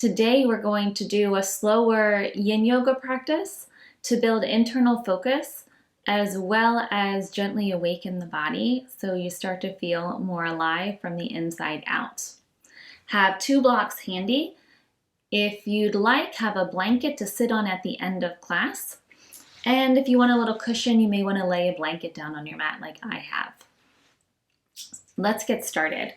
Today we're going to do a slower yin yoga practice to build internal focus as well as gently awaken the body so you start to feel more alive from the inside out. Have 2 blocks handy. If you'd like, have a blanket to sit on at the end of class. And if you want a little cushion, you may want to lay a blanket down on your mat like I have. Let's get started.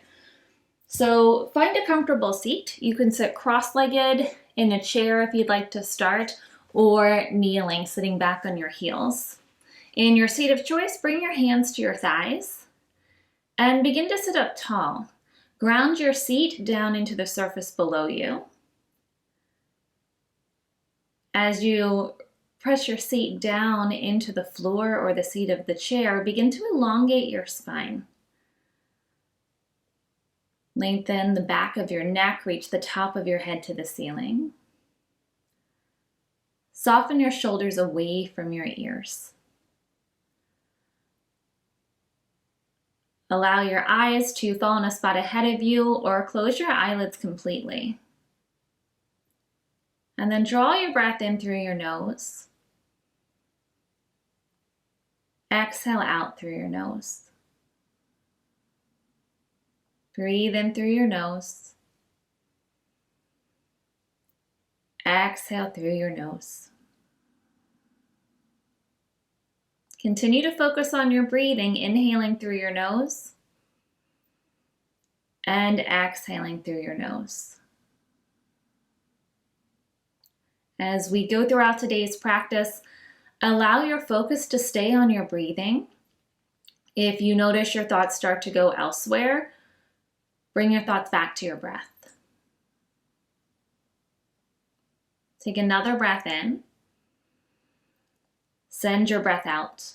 So find a comfortable seat. You can sit cross-legged in a chair if you'd like to start, or kneeling, sitting back on your heels. In your seat of choice, bring your hands to your thighs and begin to sit up tall. Ground your seat down into the surface below you. As you press your seat down into the floor or the seat of the chair, begin to elongate your spine. Lengthen the back of your neck, reach the top of your head to the ceiling. Soften your shoulders away from your ears. Allow your eyes to fall in a spot ahead of you or close your eyelids completely. And then draw your breath in through your nose. Exhale out through your nose. Breathe in through your nose. Exhale through your nose. Continue to focus on your breathing, inhaling through your nose and exhaling through your nose. As we go throughout today's practice, allow your focus to stay on your breathing. If you notice your thoughts start to go elsewhere, bring your thoughts back to your breath. Take another breath in. Send your breath out.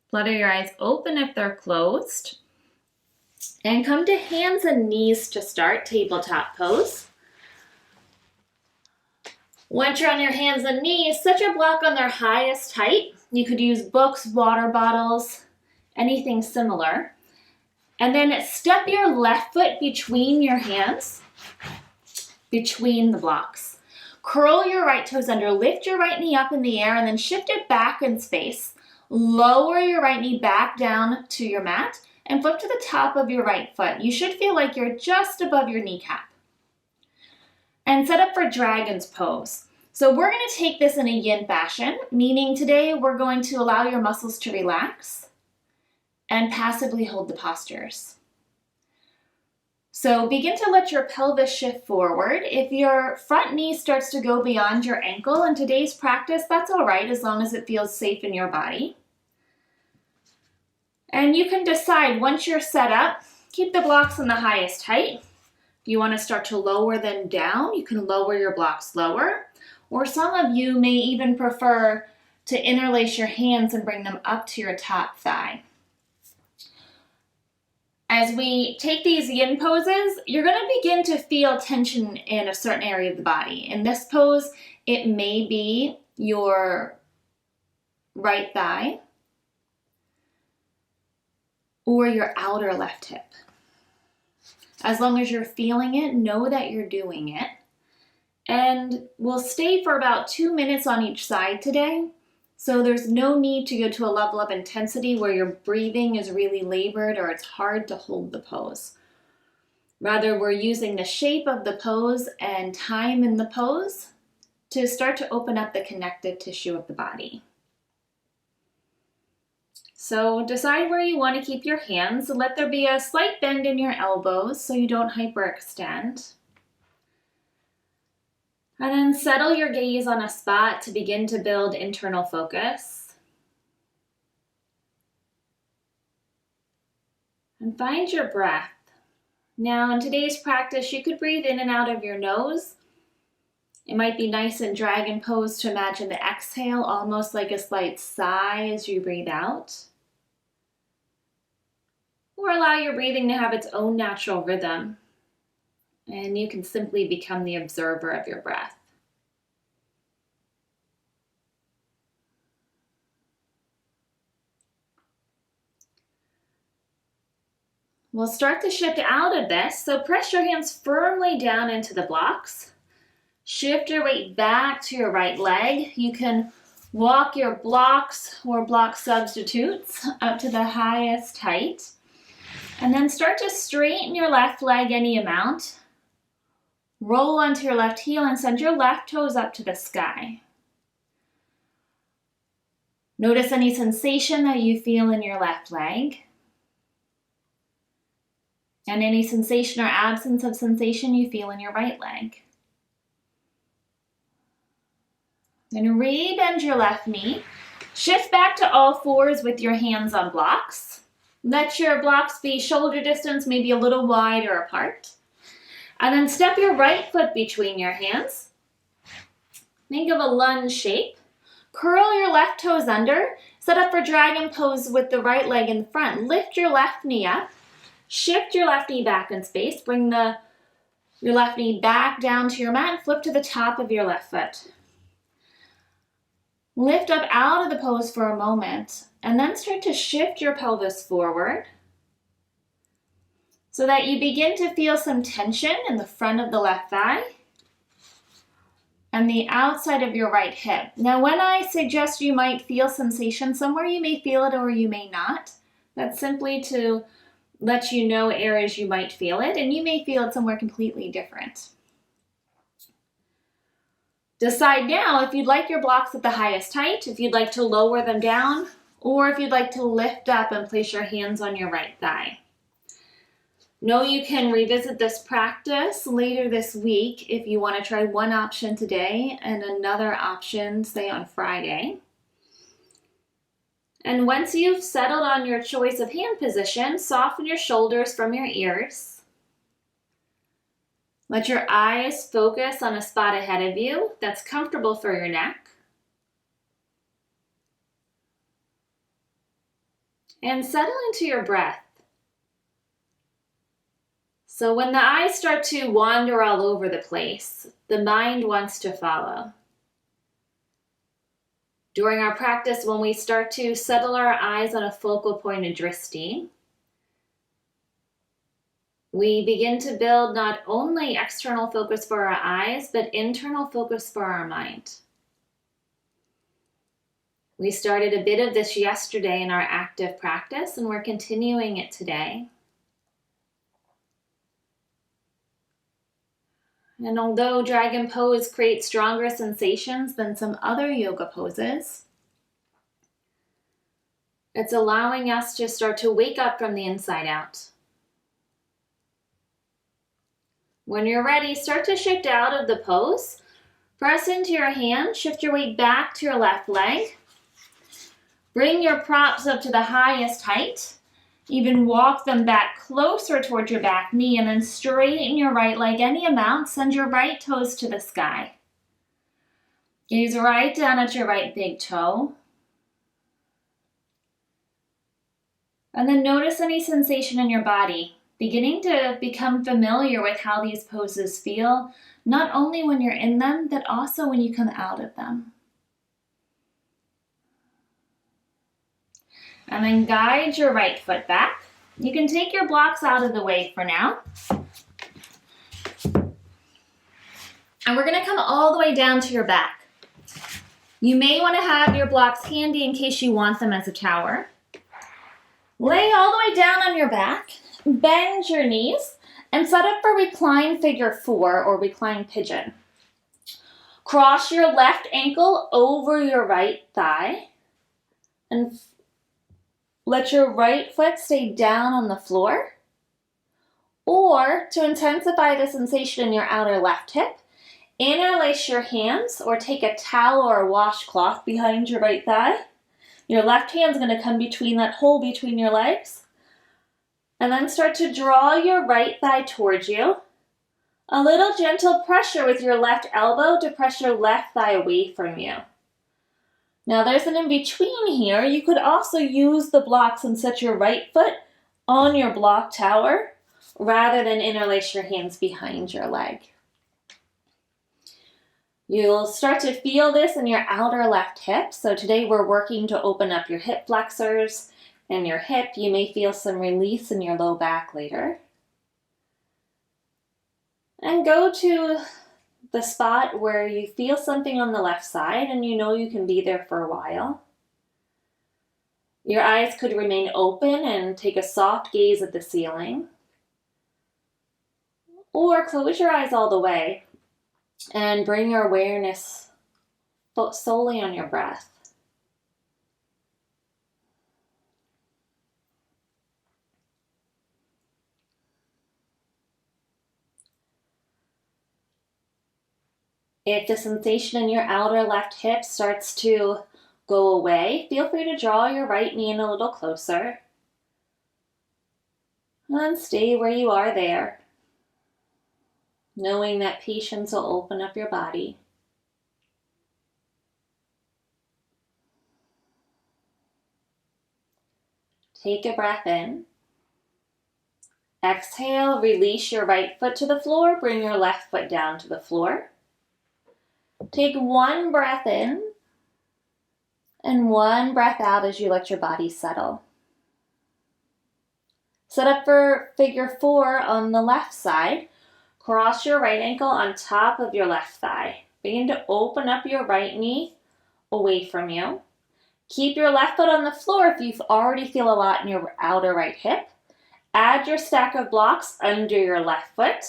Flutter your eyes open if they're closed. And come to hands and knees to start, tabletop pose. Once you're on your hands and knees, set your block on their highest height. You could use books, water bottles, anything similar. And then step your left foot between your hands, between the blocks. Curl your right toes under, lift your right knee up in the air, and then shift it back in space. Lower your right knee back down to your mat and flip to the top of your right foot. You should feel like you're just above your kneecap. And set up for dragon's pose. So we're going to take this in a yin fashion, meaning today we're going to allow your muscles to relax and passively hold the postures. So begin to let your pelvis shift forward. If your front knee starts to go beyond your ankle in today's practice, that's all right as long as it feels safe in your body. And you can decide once you're set up, keep the blocks on the highest height. If you want to start to lower them down, you can lower your blocks lower. Or some of you may even prefer to interlace your hands and bring them up to your top thigh. As we take these yin poses, you're going to begin to feel tension in a certain area of the body. In this pose, it may be your right thigh or your outer left hip. As long as you're feeling it, know that you're doing it. And we'll stay for about 2 minutes on each side today. So there's no need to go to a level of intensity where your breathing is really labored or it's hard to hold the pose. Rather, we're using the shape of the pose and time in the pose to start to open up the connective tissue of the body. So decide where you want to keep your hands. Let there be a slight bend in your elbows so you don't hyperextend. And then settle your gaze on a spot to begin to build internal focus. And find your breath. Now in today's practice, you could breathe in and out of your nose. It might be nice in dragon pose to imagine the exhale almost like a slight sigh as you breathe out. Or allow your breathing to have its own natural rhythm. And you can simply become the observer of your breath. We'll start to shift out of this. So press your hands firmly down into the blocks. Shift your weight back to your right leg. You can walk your blocks or block substitutes up to the highest height. And then start to straighten your left leg any amount. Roll onto your left heel and send your left toes up to the sky. Notice any sensation that you feel in your left leg. And any sensation or absence of sensation you feel in your right leg. Then re-bend your left knee. Shift back to all fours with your hands on blocks. Let your blocks be shoulder distance, maybe a little wider apart. And then step your right foot between your hands. Think of a lunge shape. Curl your left toes under. Set up for dragon pose with the right leg in front. Lift your left knee up. Shift your left knee back in space. Bring your left knee back down to your mat and flip to the top of your left foot. Lift up out of the pose for a moment and then start to shift your pelvis forward so that you begin to feel some tension in the front of the left thigh and the outside of your right hip. Now, when I suggest you might feel sensation somewhere, you may feel it or you may not. That's simply to let you know areas you might feel it, and you may feel it somewhere completely different. Decide now if you'd like your blocks at the highest height, if you'd like to lower them down, or if you'd like to lift up and place your hands on your right thigh. Know you can revisit this practice later this week if you want to try one option today and another option, say, on Friday. And once you've settled on your choice of hand position, soften your shoulders from your ears. Let your eyes focus on a spot ahead of you that's comfortable for your neck. And settle into your breath. So when the eyes start to wander all over the place, the mind wants to follow. During our practice, when we start to settle our eyes on a focal point of drishti, we begin to build not only external focus for our eyes, but internal focus for our mind. We started a bit of this yesterday in our active practice, and we're continuing it today. And although dragon pose creates stronger sensations than some other yoga poses, it's allowing us to start to wake up from the inside out. When you're ready, start to shift out of the pose. Press into your hand, shift your weight back to your left leg. Bring your props up to the highest height. Even walk them back closer towards your back knee and then straighten your right leg any amount. Send your right toes to the sky. Gaze right down at your right big toe. And then notice any sensation in your body. Beginning to become familiar with how these poses feel, not only when you're in them, but also when you come out of them. And then guide your right foot back. You can take your blocks out of the way for now. And we're going to come all the way down to your back. You may want to have your blocks handy in case you want them as a tower. Lay all the way down on your back. Bend your knees and set up for recline figure 4 or recline pigeon. Cross your left ankle over your right thigh and let your right foot stay down on the floor. Or to intensify the sensation in your outer left hip, interlace your hands or take a towel or a washcloth behind your right thigh. Your left hand's going to come between that hole between your legs. And then start to draw your right thigh towards you. A little gentle pressure with your left elbow to press your left thigh away from you. Now there's an in-between here. You could also use the blocks and set your right foot on your block tower rather than interlace your hands behind your leg. You'll start to feel this in your outer left hip. So today we're working to open up your hip flexors and your hip. You may feel some release in your low back later. And go to the spot where you feel something on the left side and you know you can be there for a while. Your eyes could remain open and take a soft gaze at the ceiling. Or close your eyes all the way and bring your awareness solely on your breath. If the sensation in your outer left hip starts to go away, feel free to draw your right knee in a little closer. And stay where you are there, knowing that patience will open up your body. Take a breath in. Exhale, release your right foot to the floor, bring your left foot down to the floor. Take one breath in and one breath out as you let your body settle. Set up for figure 4 on the left side. Cross your right ankle on top of your left thigh. Begin to open up your right knee away from you. Keep your left foot on the floor if you already feel a lot in your outer right hip. Add your stack of blocks under your left foot,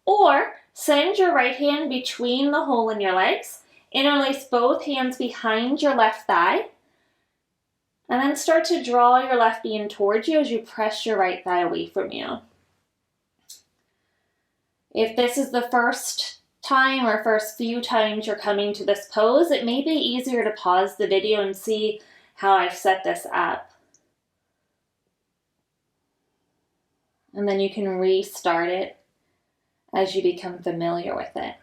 or send your right hand between the hole in your legs. Interlace both hands behind your left thigh. And then start to draw your left knee in towards you as you press your right thigh away from you. If this is the first time or first few times you're coming to this pose, it may be easier to pause the video and see how I've set this up. And then you can restart it as you become familiar with it.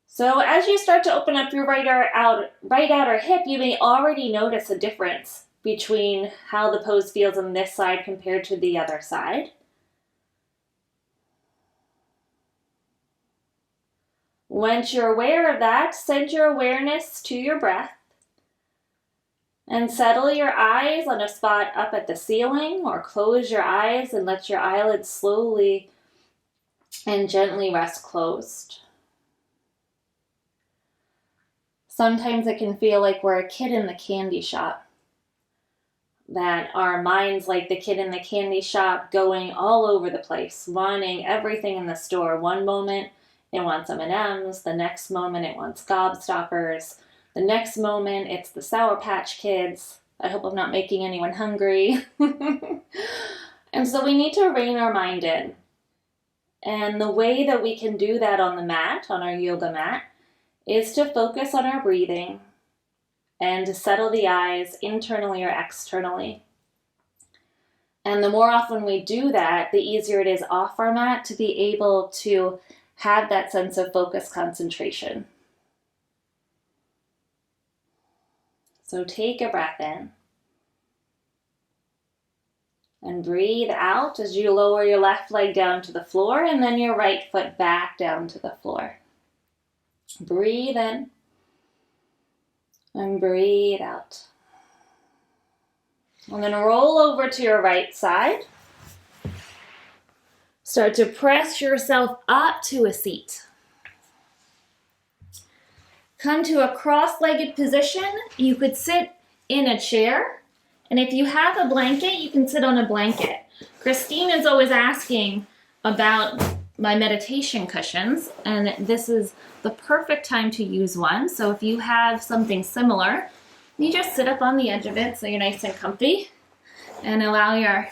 So as you start to open up your right outer hip, you may already notice a difference between how the pose feels on this side compared to the other side. Once you're aware of that, send your awareness to your breath and settle your eyes on a spot up at the ceiling, or close your eyes and let your eyelids slowly and gently rest closed. Sometimes it can feel like we're a kid in the candy shop, that our mind's like the kid in the candy shop, going all over the place, wanting everything in the store. One moment it wants M&Ms, the next moment it wants Gobstoppers, the next moment it's the Sour Patch Kids. I hope I'm not making anyone hungry. And so we need to rein our mind in. And the way that we can do that on the mat, on our yoga mat, is to focus on our breathing and to settle the eyes internally or externally. And the more often we do that, the easier it is off our mat to be able to have that sense of focus, concentration. So take a breath in and breathe out as you lower your left leg down to the floor and then your right foot back down to the floor. Breathe in and breathe out. And then roll over to your right side. Start to press yourself up to a seat. Come to a cross-legged position. You could sit in a chair. And if you have a blanket, you can sit on a blanket. Christine is always asking about my meditation cushions, and this is the perfect time to use one. So if you have something similar, you just sit up on the edge of it so you're nice and comfy and allow your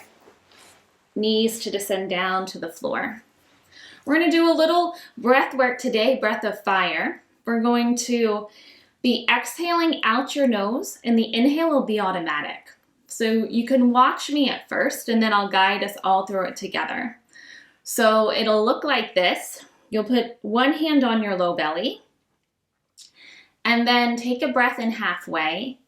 knees to descend down to the floor. We're going to do a little breath work today, breath of fire. We're going to be exhaling out your nose, and the inhale will be automatic. So you can watch me at first, and then I'll guide us all through it together. So it'll look like this. You'll put one hand on your low belly, and then take a breath in halfway,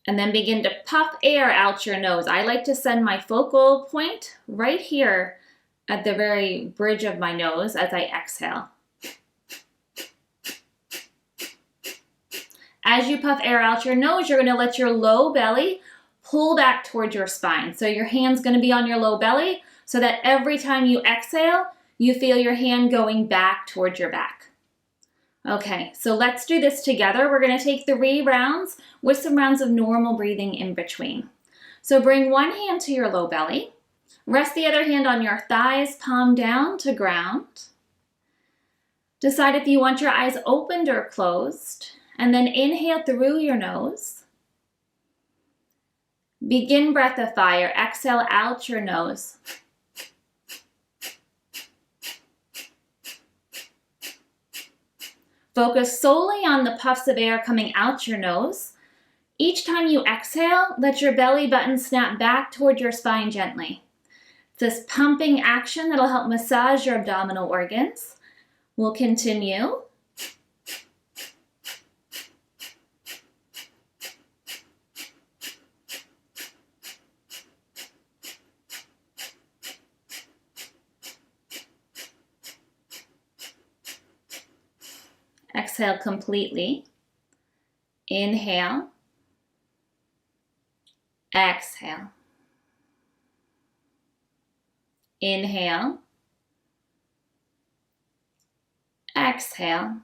and then begin to puff air out your nose. I like to send my focal point right here at the very bridge of my nose as I exhale. As you puff air out your nose, you're going to let your low belly pull back towards your spine. So your hand's going to be on your low belly so that every time you exhale, you feel your hand going back towards your back. Okay, so let's do this together. We're going to take 3 rounds with some rounds of normal breathing in between. So bring one hand to your low belly. Rest the other hand on your thighs, palm down to ground. Decide if you want your eyes opened or closed. And then inhale through your nose. Begin breath of fire. Exhale out your nose. Focus solely on the puffs of air coming out your nose. Each time you exhale, let your belly button snap back toward your spine gently. This pumping action that'll help massage your abdominal organs. We'll continue. Exhale completely. Inhale. Exhale. Inhale. Exhale.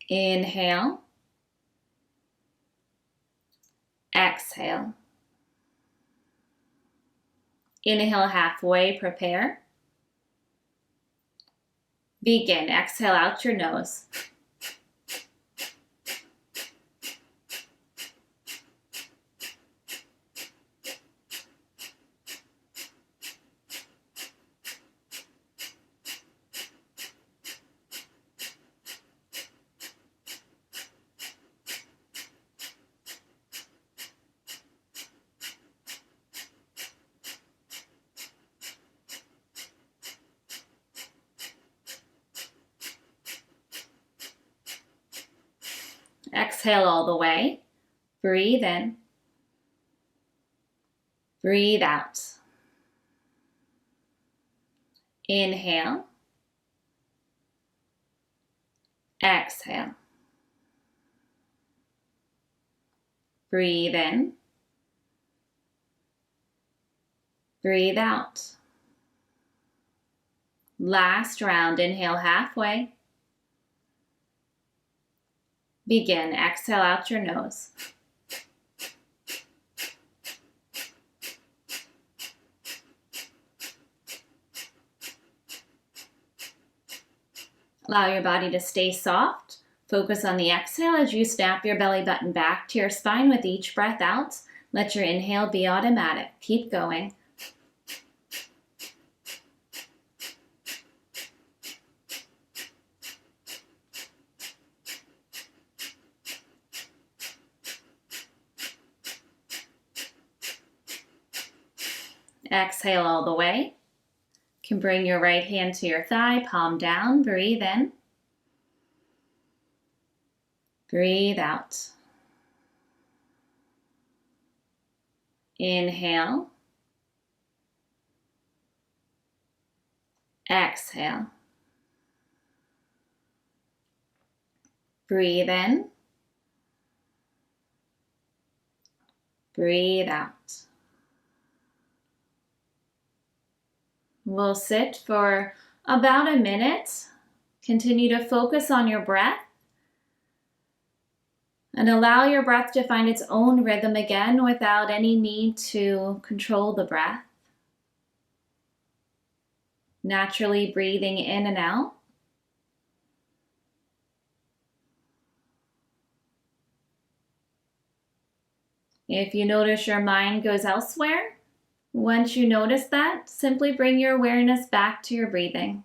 Inhale. Exhale. Inhale halfway, prepare. Begin. Exhale out your nose. Exhale all the way. Breathe in. Breathe out. Inhale. Exhale. Breathe in. Breathe out. Last round. Inhale halfway. Begin. Exhale out your nose. Allow your body to stay soft. Focus on the exhale as you snap your belly button back to your spine with each breath out. Let your inhale be automatic. Keep going. Exhale all the way. You can bring your right hand to your thigh, palm down. Breathe in. Breathe out. Inhale. Exhale. Breathe in. Breathe out. We'll sit for about a minute. Continue to focus on your breath and allow your breath to find its own rhythm again without any need to control the breath. Naturally breathing in and out. If you notice your mind goes elsewhere, once you notice that, simply bring your awareness back to your breathing.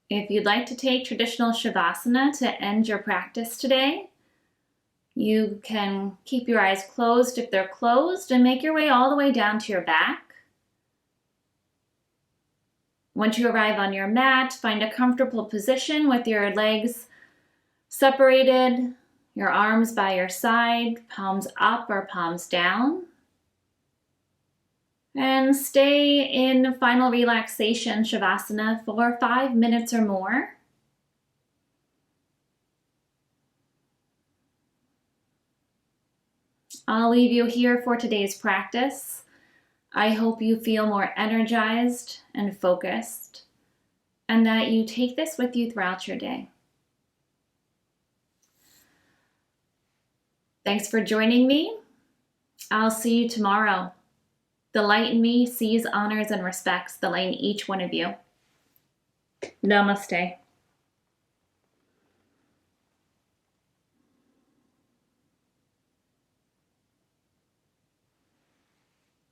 If you'd like to take traditional Shavasana to end your practice today, you can keep your eyes closed if they're closed and make your way all the way down to your back. Once you arrive on your mat, find a comfortable position with your legs separated, your arms by your side, palms up or palms down. And stay in final relaxation Shavasana for 5 minutes or more. I'll leave you here for today's practice. I hope you feel more energized and focused, and that you take this with you throughout your day. Thanks for joining me. I'll see you tomorrow. The light in me sees, honors, and respects the light in each one of you. Namaste.